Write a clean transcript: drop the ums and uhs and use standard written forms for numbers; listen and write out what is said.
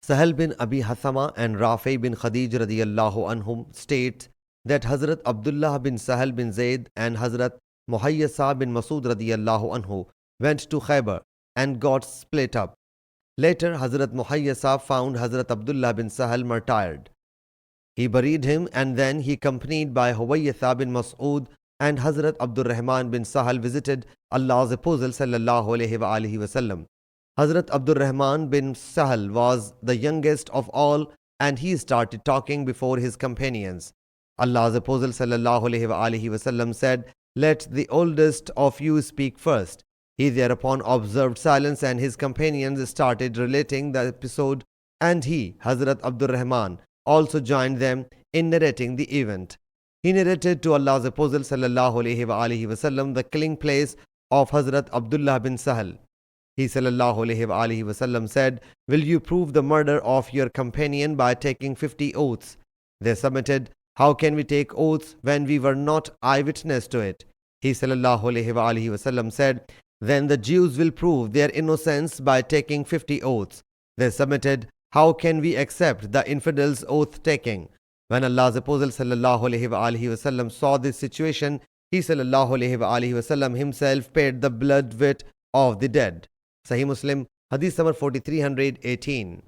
Sahal bin Abi Hathama and Rafi bin Khadij radiyallahu anhum state that Hazrat Abdullah bin Sahal bin Zayd and Hazrat Muhayyasa bin Masud radiyallahu anhu went to Khaybar and got split up. Later, Hazrat Muhayyasa found Hazrat Abdullah bin Sahal martyred. He buried him and then he, accompanied by Huwayyatha bin Mas'ud and Hazrat Abdul Rahman bin Sahal, visited Allah's Apostle sallallahu alaihi wasallam. Hazrat Abdul Rahman bin Sahal was the youngest of all and he started talking before his companions. Allah's Apostle sallallahu alaihi wasallam said, "Let the oldest of you speak first." He thereupon observed silence and his companions started relating the episode, and he, Hazrat Abdul Rahman, also joined them in narrating the event. He narrated to Allah's Apostle sallallahu alaihi wasallam the killing place of Hazrat Abdullah bin Sahal. He sallallahu alaihi wasallam said, "Will you prove the murder of your companion by taking 50 oaths?" They submitted, "How can we take oaths when we were not eyewitness to it?" He sallallahu alaihi wasallam said, "Then the Jews will prove their innocence by taking 50 oaths." They submitted, "How can we accept the infidels' oath taking?" When Allah's Apostle sallallahu alaihi wasallam saw this situation, he sallallahu alaihi wasallam himself paid the blood weight of the dead. Sahih Muslim Hadith number 4318.